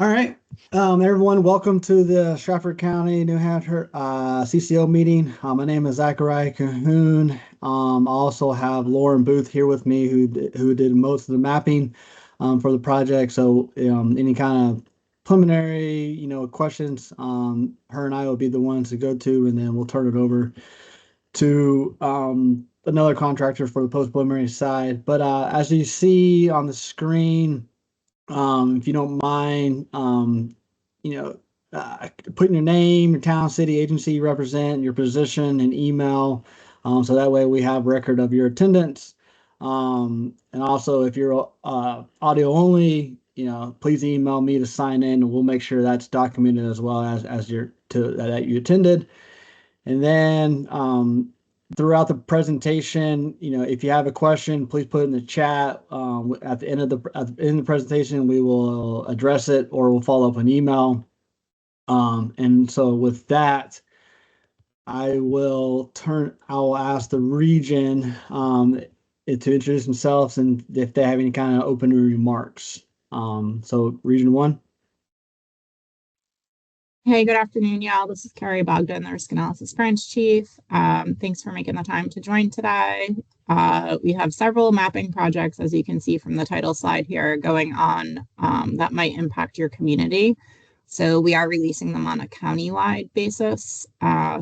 All right, everyone, welcome to the Strafford County, New Hampshire CCO meeting. My name is Zachariah Cahoon. I also have Lauren Booth here with me, who did most of the mapping for the project. So any kind of preliminary, questions, her and I will be the ones to go to, and then we'll turn it over to another contractor for the post-preliminary side. But as you see on the screen, if you don't mind, you know, putting your name, your town, city, agency you represent, your position, and email, so that way we have record of your attendance. And also, if you're audio only, please email me to sign in, and we'll make sure that's documented as well as that you attended. And then throughout the presentation, if you have a question, please put it in the chat. At the end of the presentation, we will address it, or we'll follow up an email. And so with that, I will ask the region to introduce themselves and if they have any kind of opening remarks. So Region 1. Hey, good afternoon, y'all. This is Carrie Bogdan, the Risk Analysis Branch Chief. Thanks for making the time to join today. We have several mapping projects, as you can see from the title slide here, going on that might impact your community. So we are releasing them on a county-wide basis.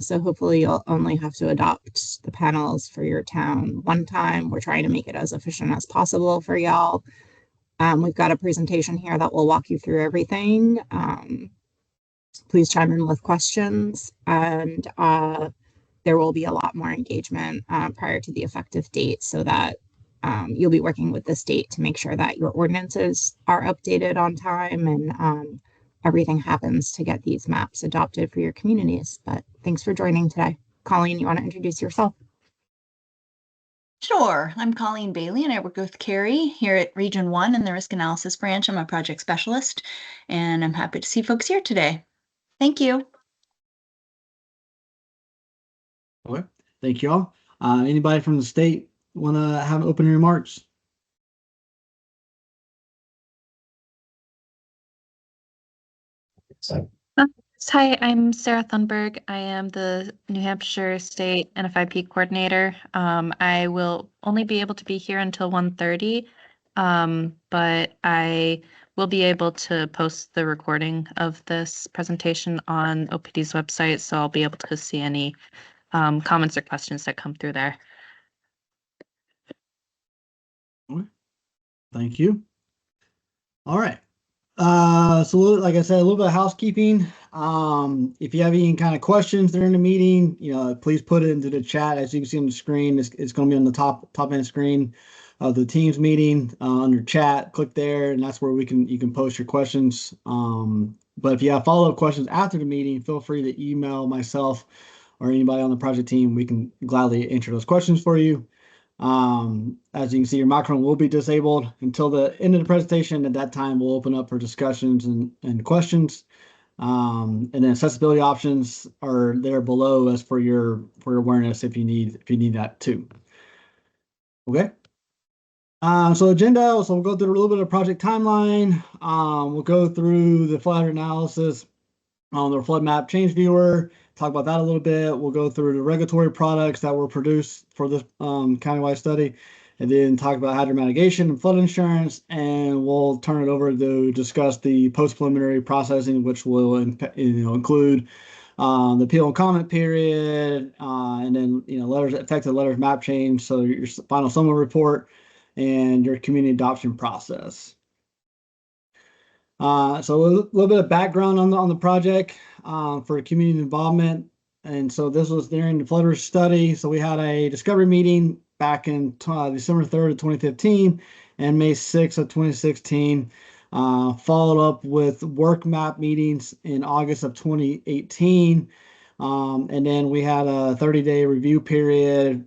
So hopefully you'll only have to adopt the panels for your town one time. We're trying to make it as efficient as possible for y'all. We've got a presentation here that will walk you through everything. Please chime in with questions, and there will be a lot more engagement prior to the effective date, so that you'll be working with the state to make sure that your ordinances are updated on time, and everything happens to get these maps adopted for your communities. But thanks for joining today. Colleen, you want to introduce yourself? Sure. I'm Colleen Bailey, and I work with Carrie here at Region 1 in the Risk Analysis Branch. I'm a project specialist, and I'm happy to see folks here today. Thank you. Okay. Thank you all. Anybody from the state want to have opening remarks? Hi, I'm Sarah Thunberg. I am the New Hampshire State NFIP coordinator. I will only be able to be here until 1:30, but I will be able to post the recording of this presentation on OPD's website, so I'll be able to see any comments or questions that come through there. Thank you. All right. So like I said, a little bit of housekeeping. If you have any kind of questions during the meeting, please put it into the chat. As you can see on the screen, it's going to be on the top end screen of the Teams meeting under chat. Click there, and that's where you can post your questions. But if you have follow-up questions after the meeting, feel free to email myself or anybody on the project team. We can gladly answer those questions for you. As you can see, your microphone will be disabled until the end of the presentation. At that time, we'll open up for discussions and questions. And then accessibility options are there below as for your awareness if you need that too. Okay. So agenda. So we'll go through a little bit of project timeline. We'll go through the flood hazard analysis on the flood map change viewer. Talk about that a little bit. We'll go through the regulatory products that were produced for this countywide study, and then talk about hydro mitigation and flood insurance, and we'll turn it over to discuss the post-preliminary processing, which will include the appeal and comment period, and then affected letters map change, so your final summary report and your community adoption process. So a little bit of background on the project for community involvement. And so this was during the flood study. So we had a discovery meeting back in December 3rd of 2015 and May 6th of 2016, followed up with work map meetings in August of 2018. And then we had a 30-day review period,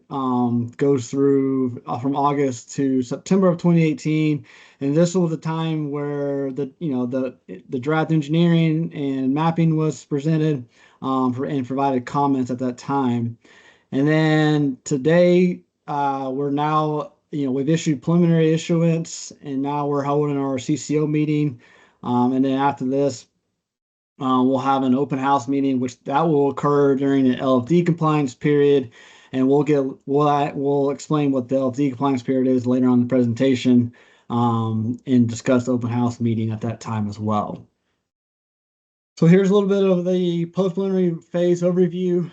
goes through from August to September of 2018. And this was the time where the draft engineering and mapping was presented and provided comments at that time. And then today, we're now, we've issued preliminary issuance, and now we're holding our CCO meeting And then after this, we'll have an open house meeting, which that will occur during the LFD compliance period, and we'll explain what the LFD compliance period is later on in the presentation, and discuss the open house meeting at that time as well. So here's a little bit of the post-preliminary phase overview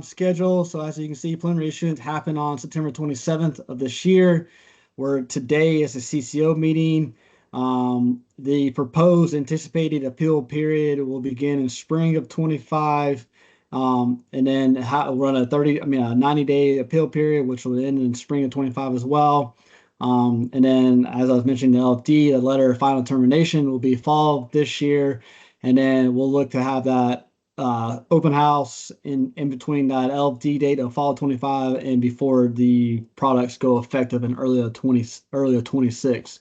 schedule. So as you can see, preliminary issuance happened on September 27th of this year, where today is a CCO meeting. The proposed anticipated appeal period will begin in spring of 25, and then run a 90-day appeal period, which will end in spring of 25 as well. And then, as I was mentioning, the LFD, the letter of final termination, will be fall of this year, and then we'll look to have that open house in between that LFD date of fall 25 and before the products go effective in early of 26.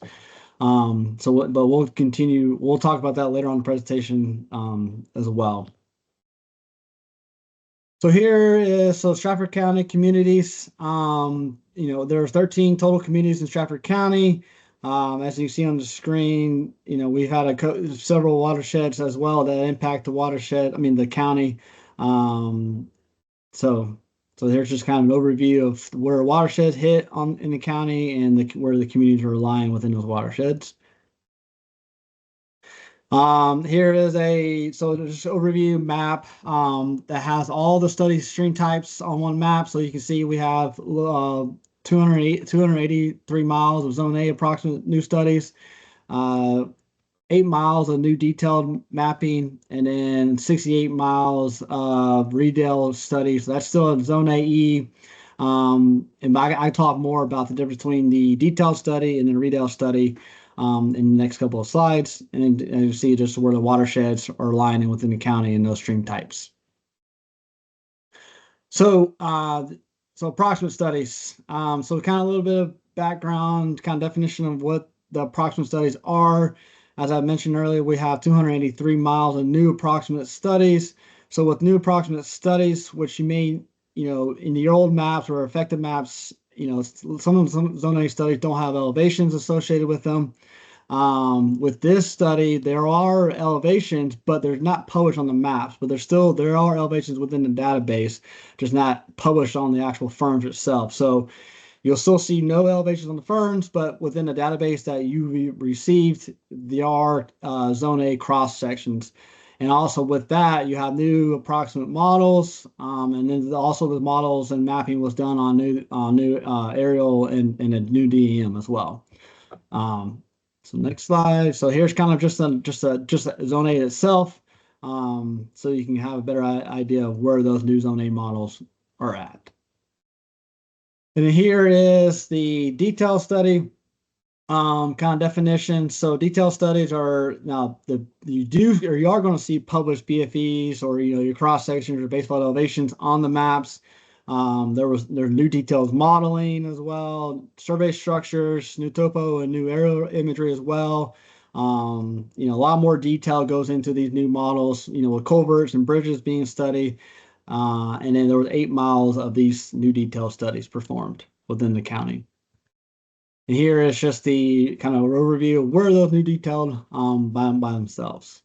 But we'll continue. We'll talk about that later on in the presentation as well. So here is Strafford County communities. There are 13 total communities in Strafford County. As you see on the screen, we've had several watersheds as well that impact the watershed. The county. So there's just kind of an overview of where watersheds hit in the county and where the communities are lying within those watersheds. Here is just overview map that has all the study stream types on one map. So you can see we have 283 miles of Zone A approximate new studies, 8 miles of new detailed mapping, and then 68 miles of redale studies. So that's still in Zone AE. And I talk more about the difference between the detailed study and the redale study in the next couple of slides. And you see just where the watersheds are lying within the county and those stream types. So approximate studies. So kind of a little bit of background, kind of definition of what the approximate studies are. As I mentioned earlier, we have 283 miles of new approximate studies. So with new approximate studies, which you may, in the old maps or effective maps, some Zone A studies don't have elevations associated with them. With this study, there are elevations, but they're not published on the maps, but there are elevations within the database, just not published on the actual ferns itself. So you'll still see no elevations on the ferns, but within the database that you received, there are Zone A cross sections. And also with that, you have new approximate models, and then also the models and mapping was done on new aerial and a new DEM as well. So next slide. So here's kind of just Zone A itself, so you can have a better idea of where those new Zone A models are at. And here is the detail study kind of definition. So detail studies are now you are going to see published BFEs or your cross sections or baseball elevations on the maps. There's new details modeling as well, survey structures, new topo and new aerial imagery as well. A lot more detail goes into these new models, with culverts and bridges being studied. And then there was 8 miles of these new detail studies performed within the county. And here is just the kind of overview of where those new detailed by themselves.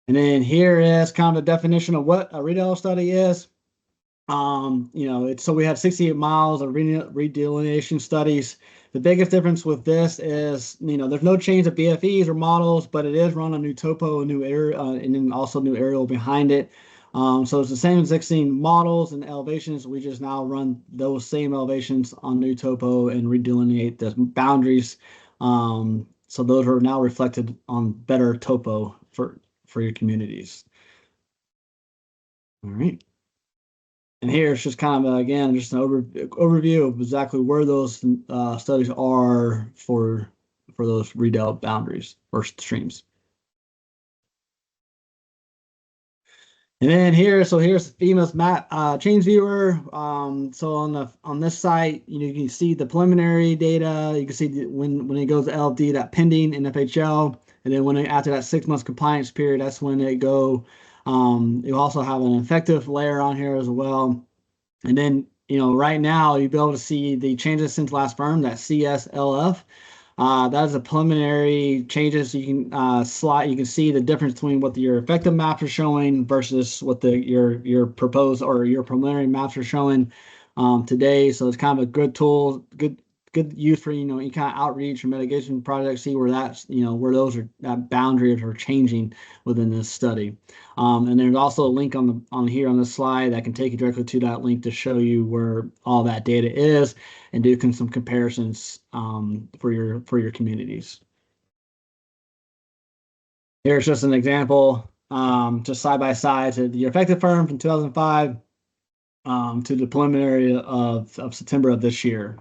And then here is kind of a definition of what a redale study is. So we had 68 miles of redelineation studies. The biggest difference with this is, there's no change of BFEs or models, but it is run a new topo, a new area, and then also new aerial behind it. So it's the same existing models and elevations. We just now run those same elevations on new topo and redelineate the boundaries. So those are now reflected on better topo for your communities. All right. And here it's just kind of, again, just an overview of exactly where those studies are for those redale boundaries or streams. And then here's FEMA's map change viewer. So on this site, you can see the preliminary data. You can see when it goes to LFD, that pending in FHL, and then after that 6 months compliance period, that's when it go. You also have an effective layer on here as well. And then right now you'll be able to see the changes since last firm, that CSLF. That is a preliminary changes. You can slide. You can see the difference between what your effective maps are showing versus what your proposed or your preliminary maps are showing today. So it's kind of a good tool, good use for any kind of outreach or mitigation projects. See where that's where those are that boundaries are changing within this study. And there's also a link on here on this slide that can take you directly to that link to show you where all that data is and do some comparisons for your communities. Here's just an example, just side by side to the effective firm from 2005 to the preliminary of September of this year.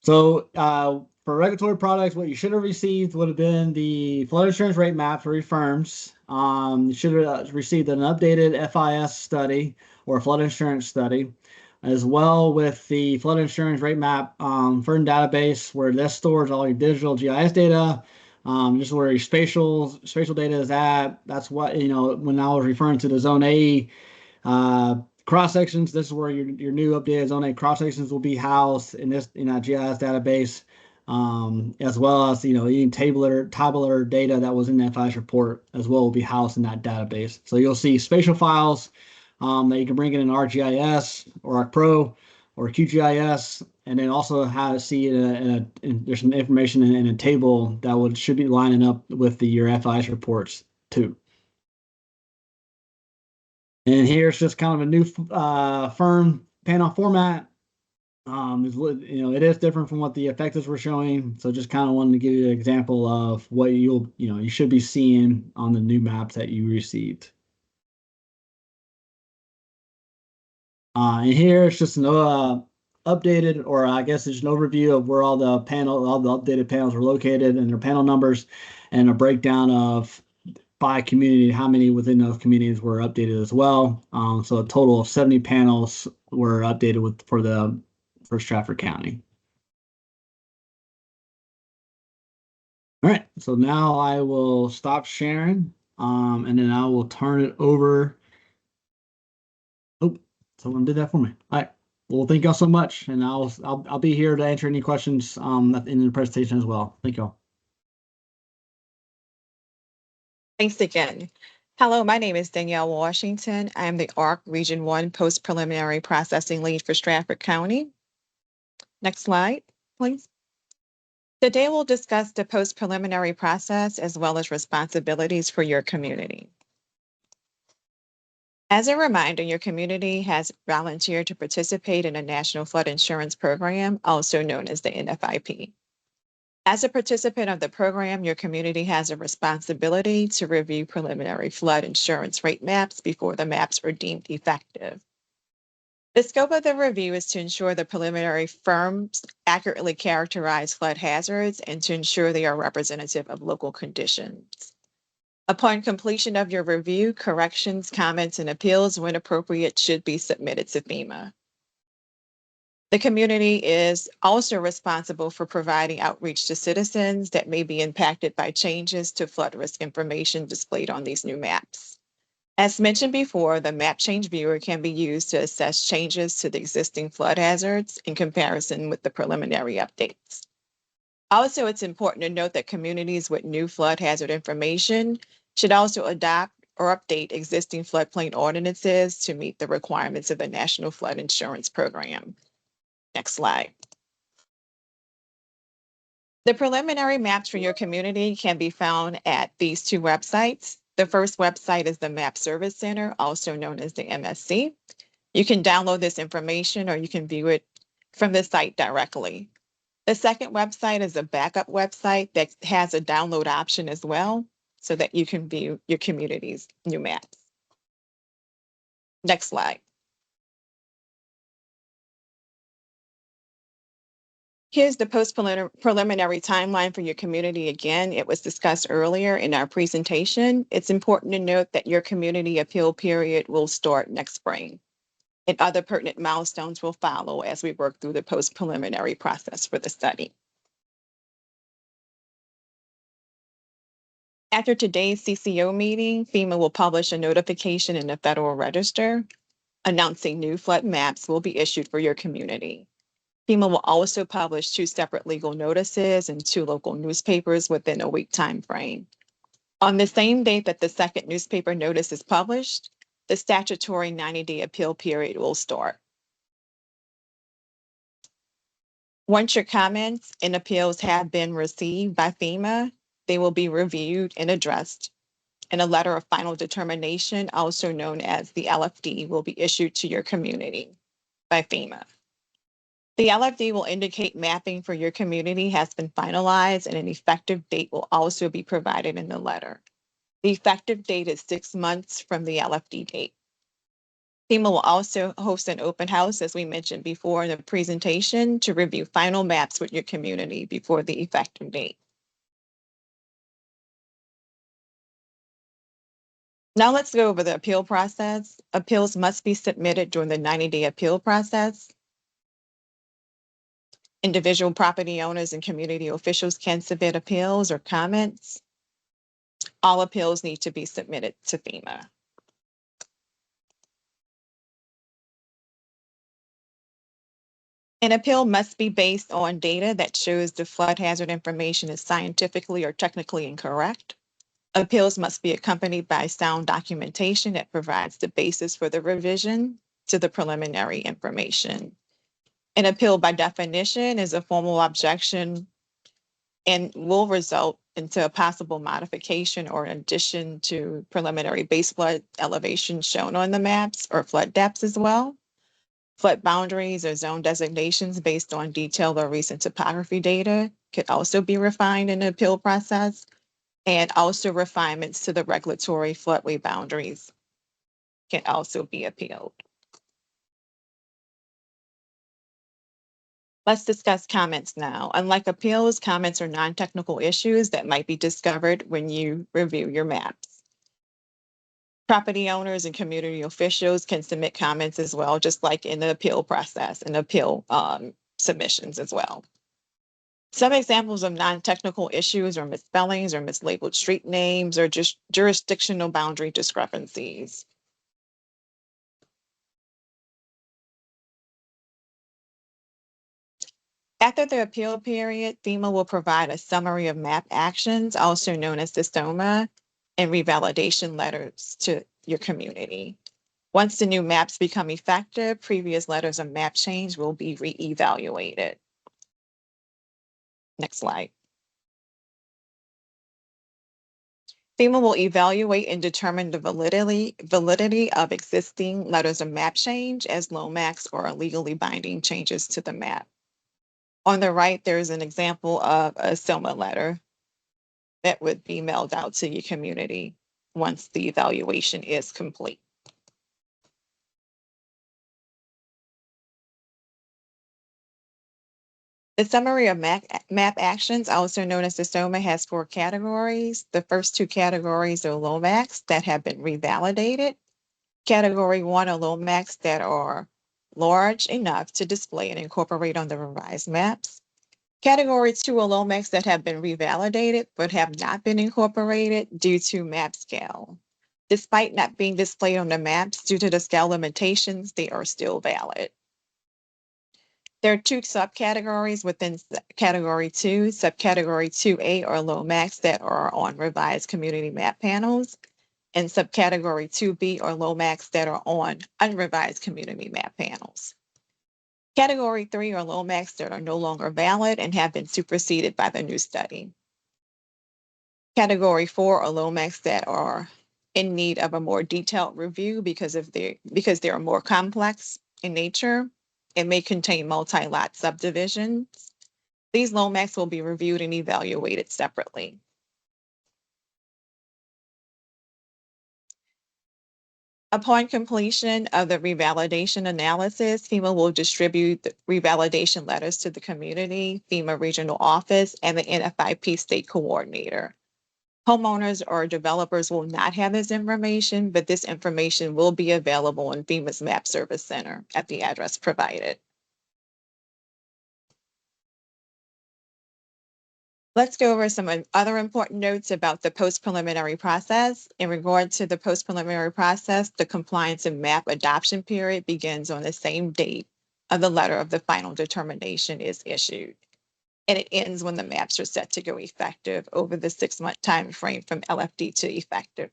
So for regulatory products, what you should have received would have been the flood insurance rate map for your firms. You should have received an updated FIS study or flood insurance study, as well with the flood insurance rate map firm database, where this stores all your digital GIS data, just where your spatial data is at. That's what, when I was referring to the Zone A cross sections, this is where your new updated Zone A cross sections will be housed in this GIS database, as well as any tabular data that was in the FIS report as well will be housed in that database. So you'll see spatial files that you can bring in ArcGIS or ArcPro or QGIS, and then also how to see there's some information in a table that should be lining up with your FIS reports too. And here's just kind of a new firm panel format. It is different from what the effectives were showing. So just kind of wanted to give you an example of what you should be seeing on the new maps that you received. And here it's just an updated, or I guess it's an overview of where all the updated panels are located and their panel numbers, and a breakdown of by community, how many within those communities were updated as well. So a total of 70 panels were updated for Strafford County. All right, so now I will stop sharing, and then I will turn it over. Oh, someone did that for me. All right. Well, thank y'all so much, and I'll be here to answer any questions in the presentation as well. Thank y'all. Thanks again. Hello, my name is Danielle Washington. I am the ARC Region 1 Post Preliminary Processing Lead for Strafford County. Next slide, please. Today we'll discuss the post preliminary process as well as responsibilities for your community. As a reminder, your community has volunteered to participate in a National Flood Insurance Program, also known as the NFIP. As a participant of the program, your community has a responsibility to review preliminary flood insurance rate maps before the maps are deemed effective. The scope of the review is to ensure the preliminary firms accurately characterize flood hazards and to ensure they are representative of local conditions. Upon completion of your review, corrections, comments, and appeals, when appropriate, should be submitted to FEMA. The community is also responsible for providing outreach to citizens that may be impacted by changes to flood risk information displayed on these new maps. As mentioned before, the Map Change Viewer can be used to assess changes to the existing flood hazards in comparison with the preliminary updates. Also, it's important to note that communities with new flood hazard information should also adopt or update existing floodplain ordinances to meet the requirements of the National Flood Insurance Program. Next slide. The preliminary maps for your community can be found at these two websites. The first website is the Map Service Center, also known as the MSC. You can download this information or you can view it from the site directly. The second website is a backup website that has a download option as well, so that you can view your community's new maps. Next slide. Here's the post-preliminary timeline for your community. Again, it was discussed earlier in our presentation. It's important to note that your community appeal period will start next spring, and other pertinent milestones will follow as we work through the post-preliminary process for the study. After today's CCO meeting, FEMA will publish a notification in the Federal Register announcing new flood maps will be issued for your community. FEMA will also publish 2 separate legal notices in 2 local newspapers within a week time frame. On the same date that the second newspaper notice is published, the statutory 90-day appeal period will start. Once your comments and appeals have been received by FEMA, they will be reviewed and addressed, and a letter of final determination, also known as the LFD, will be issued to your community by FEMA. The LFD will indicate mapping for your community has been finalized, and an effective date will also be provided in the letter. The effective date is 6 months from the LFD date. FEMA will also host an open house, as we mentioned before in the presentation, to review final maps with your community before the effective date. Now let's go over the appeal process. Appeals must be submitted during the 90-day appeal process. Individual property owners and community officials can submit appeals or comments. All appeals need to be submitted to FEMA. An appeal must be based on data that shows the flood hazard information is scientifically or technically incorrect. Appeals must be accompanied by sound documentation that provides the basis for the revision to the preliminary information. An appeal, by definition, is a formal objection and will result into a possible modification or addition to preliminary base flood elevation shown on the maps, or flood depths as well. Flood boundaries or zone designations based on detailed or recent topography data could also be refined in the appeal process, and also refinements to the regulatory floodway boundaries can also be appealed. Let's discuss comments now. Unlike appeals, comments are non-technical issues that might be discovered when you review your maps. Property owners and community officials can submit comments as well, just like in the appeal process and appeal submissions as well. Some examples of non-technical issues are misspellings or mislabeled street names, or just jurisdictional boundary discrepancies. After the appeal period, FEMA will provide a summary of map actions, also known as the SOMA, and revalidation letters to your community. Once the new maps become effective, previous letters of map change will be re-evaluated. Next slide. FEMA will evaluate and determine the validity of existing letters of map change as LOMAX or legally binding changes to the map. On the right, there's an example of a SOMA letter that would be mailed out to your community once the evaluation is complete. The summary of map actions, also known as the SOMA, has 4 categories. The first 2 categories are LOMAX that have been revalidated. Category 1 are LOMAX that are large enough to display and incorporate on the revised maps. Category 2 are LOMAX that have been revalidated but have not been incorporated due to map scale. Despite not being displayed on the maps due to the scale limitations, they are still valid. There are 2 subcategories within category 2. Subcategory 2A are LOMAX that are on revised community map panels, and subcategory 2B are LOMAX that are on unrevised community map panels. Category 3 are LOMAX that are no longer valid and have been superseded by the new study. Category 4 are LOMAX that are in need of a more detailed review because they are more complex in nature and may contain multi-lot subdivisions. These LOMAX will be reviewed and evaluated separately. Upon completion of the revalidation analysis, FEMA will distribute the revalidation letters to the community, FEMA regional office, and the NFIP state coordinator. Homeowners or developers will not have this information, but this information will be available in FEMA's Map Service Center at the address provided. Let's go over some other important notes about the post-preliminary process. In regard to the post-preliminary process, the compliance and map adoption period begins on the same date of the letter of the final determination is issued. And it ends when the maps are set to go effective over the 6-month time frame from LFD to effective.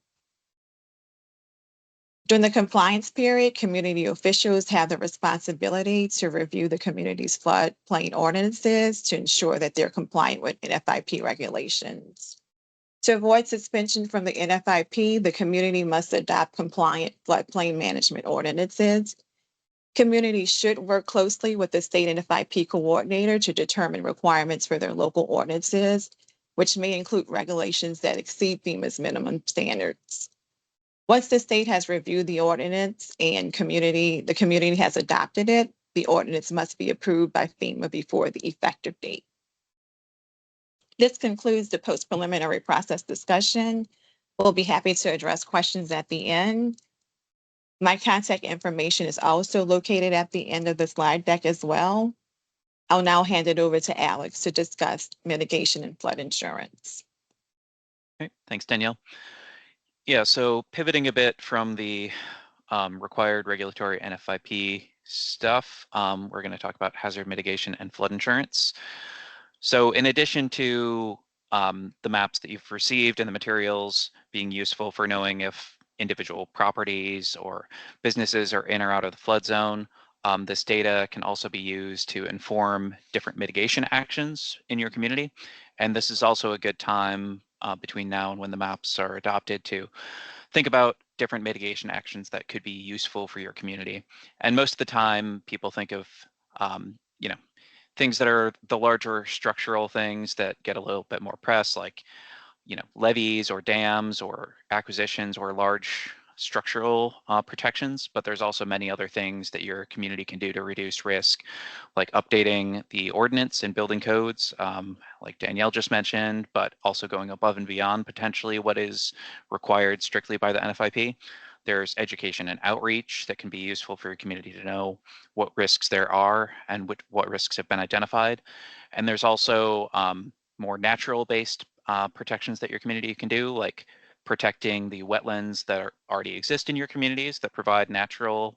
During the compliance period, community officials have the responsibility to review the community's floodplain ordinances to ensure that they're compliant with NFIP regulations. To avoid suspension from the NFIP, the community must adopt compliant floodplain management ordinances. Communities should work closely with the state NFIP coordinator to determine requirements for their local ordinances, which may include regulations that exceed FEMA's minimum standards. Once the state has reviewed the ordinance and the community has adopted it, the ordinance must be approved by FEMA before the effective date. This concludes the post-preliminary process discussion. We'll be happy to address questions at the end. My contact information is also located at the end of the slide deck as well. I'll now hand it over to Alex to discuss mitigation and flood insurance. Okay, thanks, Danielle. Yeah, so pivoting a bit from the required regulatory NFIP stuff, we're going to talk about hazard mitigation and flood insurance. So in addition to the maps that you've received and the materials being useful for knowing if individual properties or businesses are in or out of the flood zone, this data can also be used to inform different mitigation actions in your community. And this is also a good time between now and when the maps are adopted to think about different mitigation actions that could be useful for your community. And most of the time, people think of things that are the larger structural things that get a little bit more press, like levees or dams or acquisitions or large structural protections, but there's also many other things that your community can do to reduce risk, like updating the ordinance and building codes, like Danielle just mentioned, but also going above and beyond potentially what is required strictly by the NFIP. There's education and outreach that can be useful for your community to know what risks there are and what risks have been identified. And there's also more natural-based protections that your community can do, like protecting the wetlands that already exist in your communities that provide natural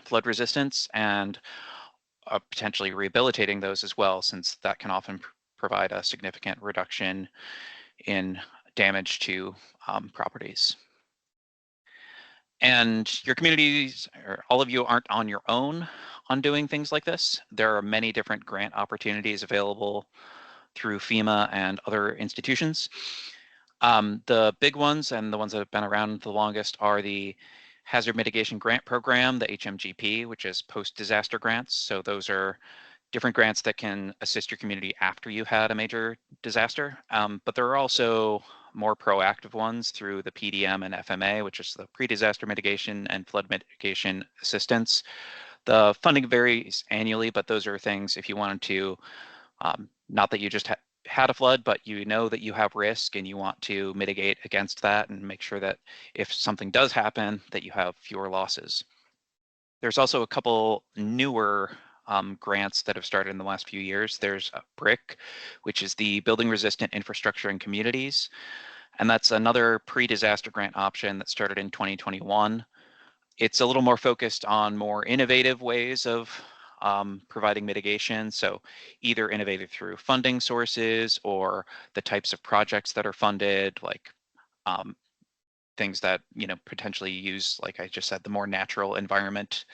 flood resistance, and potentially rehabilitating those as well, since that can often provide a significant reduction in damage to properties. And your communities, or all of you, aren't on your own on doing things like this. There are many different grant opportunities available through FEMA and other institutions. The big ones and the ones that have been around the longest are the Hazard Mitigation Grant Program, the HMGP, which is post-disaster grants. So those are different grants that can assist your community after you had a major disaster. But there are also more proactive ones through the PDM and FMA, which is the Pre-Disaster Mitigation and Flood Mitigation Assistance. The funding varies annually, but those are things if you wanted to, not that you just had a flood, but you know that you have risk and you want to mitigate against that and make sure that if something does happen, that you have fewer losses. There's also a couple newer grants that have started in the last few years. There's BRIC, which is the Building Resistant Infrastructure in Communities. And that's another pre-disaster grant option that started in 2021. It's a little more focused on more innovative ways of providing mitigation. So either innovative through funding sources or the types of projects that are funded, like things that potentially use, like I just said, the more natural environment,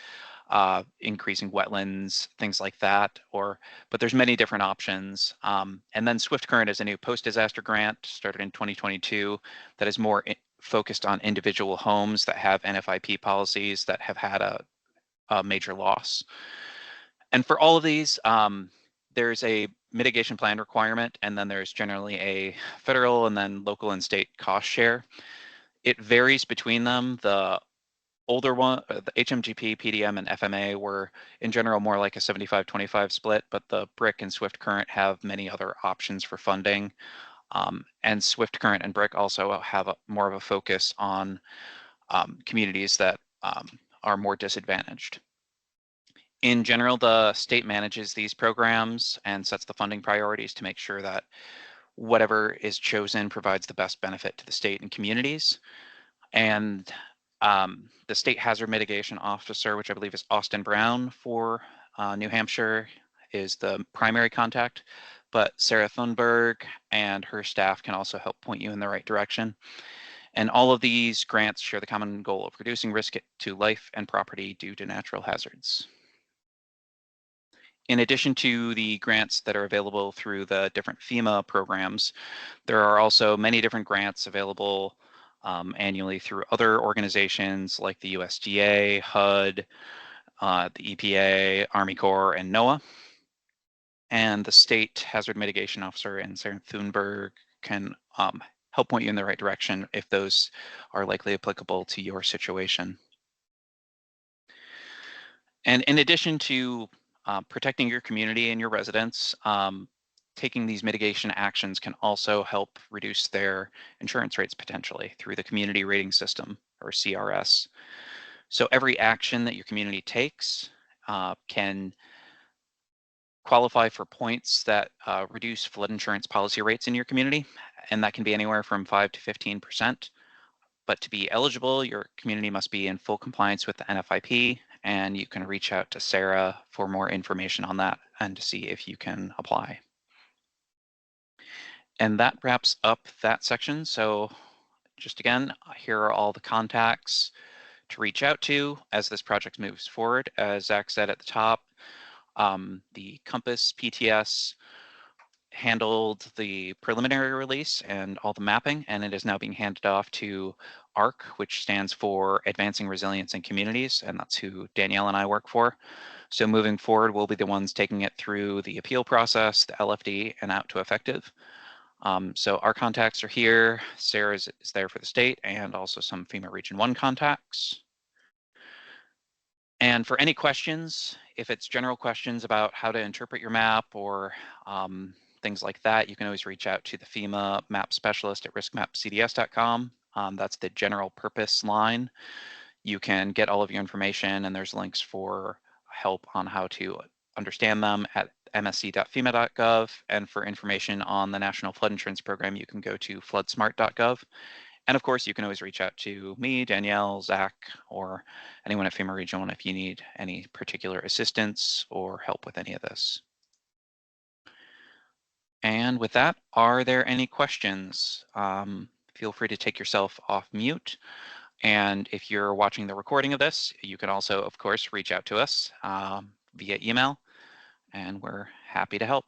increasing wetlands, things like that. But there's many different options. And then Swift Current is a new post-disaster grant started in 2022 that is more focused on individual homes that have NFIP policies that have had a major loss. And for all of these, there's a mitigation plan requirement, and then there's generally a federal and then local and state cost share. It varies between them. The older one, the HMGP, PDM, and FMA were in general more like a 75-25 split, but the BRIC and Swift Current have many other options for funding. And Swift Current and BRIC also have more of a focus on communities that are more disadvantaged. In general, the state manages these programs and sets the funding priorities to make sure that whatever is chosen provides the best benefit to the state and communities. And The state hazard mitigation officer, which I believe is Austin Brown for New Hampshire, is the primary contact, but Sarah Thunberg and her staff can also help point you in the right direction. And all of these grants share the common goal of reducing risk to life and property due to natural hazards. In addition to the grants that are available through the different FEMA programs, there are also many different grants available annually through other organizations like the USDA, HUD, the EPA, Army Corps, and NOAA. And the State Hazard Mitigation Officer and Sarah Thunberg can help point you in the right direction if those are likely applicable to your situation. And in addition to protecting your community and your residents, taking these mitigation actions can also help reduce their insurance rates potentially through the community rating system, or CRS. So every action that your community takes can qualify for points that reduce flood insurance policy rates in your community, and that can be anywhere from 5 to 15%. But to be eligible, your community must be in full compliance with the NFIP, and you can reach out to Sarah for more information on that and to see if you can apply. And that wraps up that section. So just again, here are all the contacts to reach out to as this project moves forward. As Zach said at the top, the Compass PTS handled the preliminary release and all the mapping, and it is now being handed off to ARC, which stands for Advancing Resilience in Communities, and that's who Danielle and I work for. So moving forward, we'll be the ones taking it through the appeal process, the LFD, and out to effective. So our contacts are here. Sarah is there for the state, and also some FEMA Region 1 contacts. And for any questions, if it's general questions about how to interpret your map or things like that, you can always reach out to the FEMA map specialist at riskmapcds.com. That's the general purpose line. You can get all of your information, and there's links for help on how to understand them at msc.fema.gov. And for information on the National Flood Insurance Program, you can go to floodsmart.gov. And of course, you can always reach out to me, Danielle, Zach, or anyone at FEMA Region 1 if you need any particular assistance or help with any of this. And with that, are there any questions? Feel free to take yourself off mute. And if you're watching the recording of this, you can also, of course, reach out to us via email, and we're happy to help.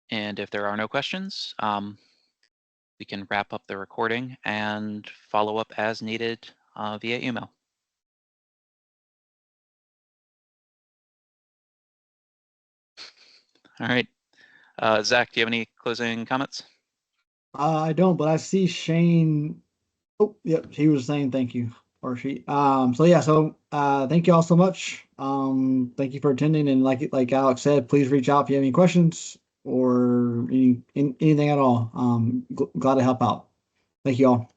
And if there are no questions, we can wrap up the recording and follow up as needed via email. All right. Zach, do you have any closing comments? I don't, but I see Shane. Oh, yep. He was saying thank you, or she. So yeah. So thank you all so much. Thank you for attending, and like Alex said, please reach out if you have any questions or anything at all. Glad to help out. Thank you all.